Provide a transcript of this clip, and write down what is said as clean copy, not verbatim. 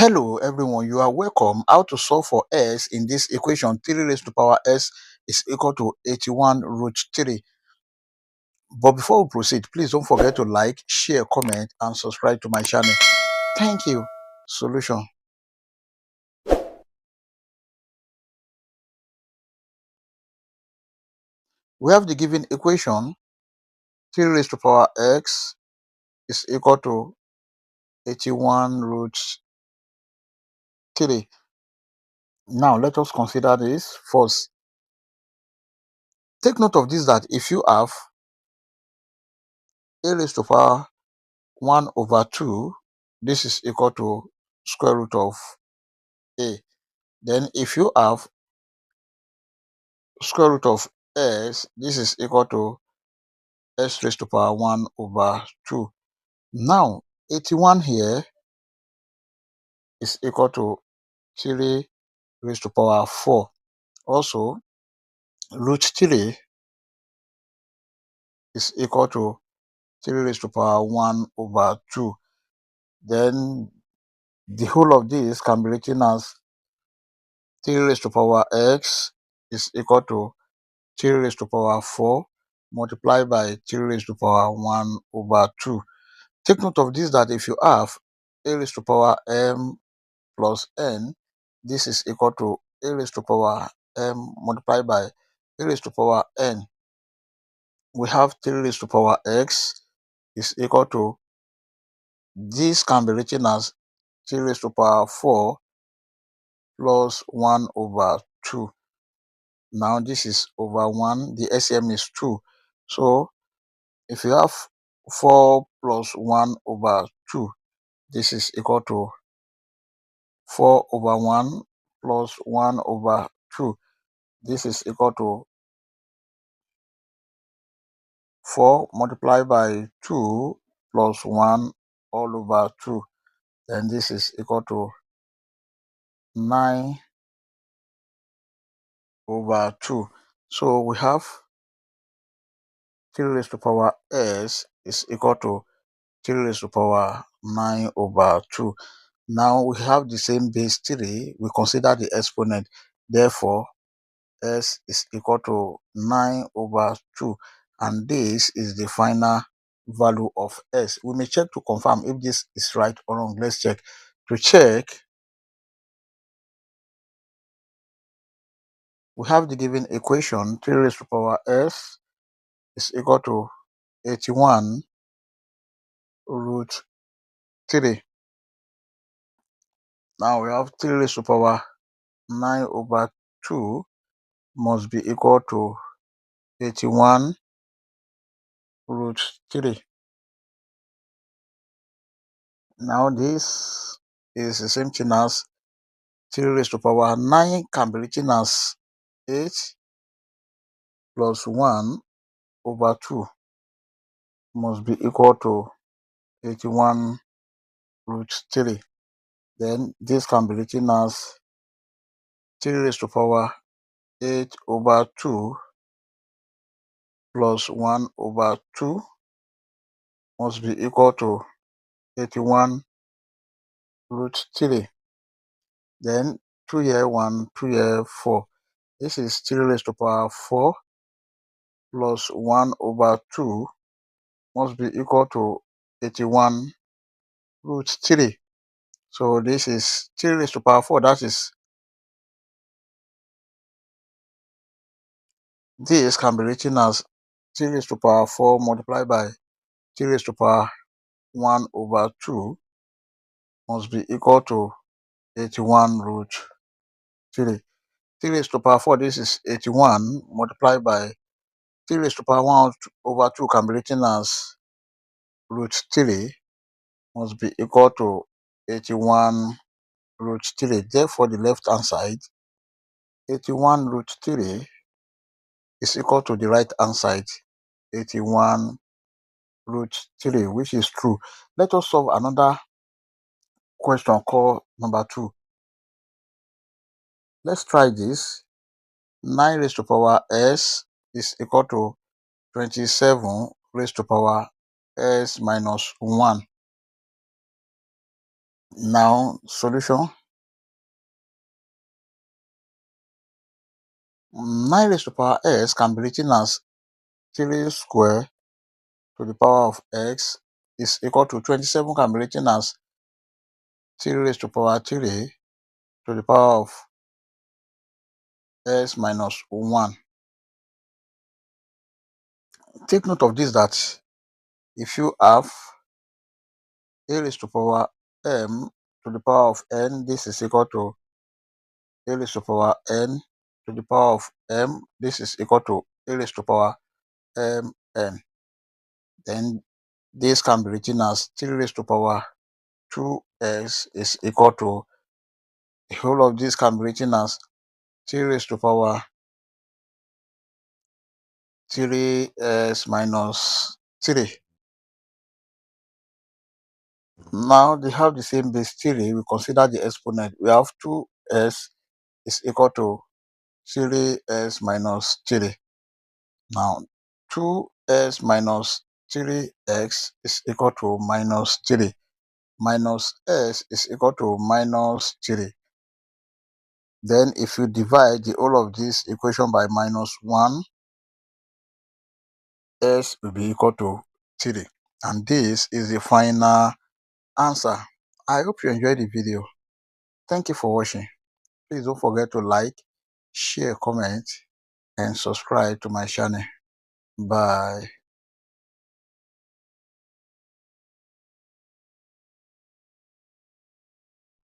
Hello everyone, you are welcome. How to solve for s in this equation? 3 raised to power s is equal to 81 root 3. But before we proceed, please don't forget to like, share, comment and subscribe to my channel. Thank you. Solution. We have the given equation 3 raised to power x is equal to 81 root 3. Now let us consider this first. Take note of this, that if you have a raised to power 1 over 2, this is equal to square root of a. Then if you have square root of s, this is equal to s raised to power 1 over 2. Now 81 here is equal to 3 raised to power 4. Also root 3 is equal to 3 raised to power 1 over 2. Then the whole of this can be written as 3 raised to power x is equal to 3 raised to power 4 multiplied by 3 raised to power 1 over 2. Take note of this, that if you have a raised to power m plus n, this is equal to a raised to power m multiplied by a raised to power n. We have 3 raised to power x is equal to, this can be written as 3 raised to power 4 plus 1 over 2. Now this is over 1, the SCM is 2. So if you have 4 plus 1 over 2, this is equal to 4 over 1 plus 1 over 2. This is equal to 4 multiplied by 2 plus 1 all over 2. Then this is equal to 9 over 2. So we have 3 raised to power s is equal to 3 raised to power 9 over 2. Now we have the same base 3. We consider the exponent. Therefore, s is equal to 9 over 2. And this is the final value of s. We may check to confirm if this is right or wrong. Let's check. To check, we have the given equation 3 raised to power s is equal to 81 root 3. Now we have 3 raised to power 9 over 2 must be equal to 81 root 3. Now this is the same thing as 3 raised to power 9 can be written as 8 plus 1 over 2 must be equal to 81 root 3. Then this can be written as 3 raised to power 8 over 2 plus 1 over 2 must be equal to 81 root 3. Then 2 here 1, 2 here 4. This is 3 raised to power 4 plus 1 over 2 must be equal to 81 root 3. So this is 3 raised to power 4. That is, this can be written as 3 raised to power 4 multiplied by 3 raised to power 1 over 2 must be equal to 81 root 3. 3 raised to power 4, this is 81 multiplied by 3 raised to power 1 over 2 can be written as root 3 must be equal to 81 root 3. Therefore, the left hand side, 81 root 3 is equal to the right hand side, 81 root 3, which is true. Let us solve another question called number 2. Let's try this. 9 raised to power s is equal to 27 raised to power s minus 1. Now, solution. 9 raised to power x can be written as 3 square to the power of x is equal to 27 can be written as 3 raised to power 3 to the power of x minus 1. Take note of this, that if you have a raised to power m to the power of n, this is equal to a raised to power n to the power of m, this is equal to a raised to power mn. Then this can be written as 3 raised to power 2x is equal to, the whole of this can be written as 3 raised to power 3x minus 3. Now they have the same base 3. We consider the exponent. We have 2s is equal to 3s minus 3. Now 2s minus 3x is equal to minus 3. Minus s is equal to minus 3. Then if you divide the whole of this equation by minus 1, s will be equal to 3. And this is the final answer. I hope you enjoyed the video. Thank you for watching. Please don't forget to like, share, comment, and subscribe to my channel. Bye.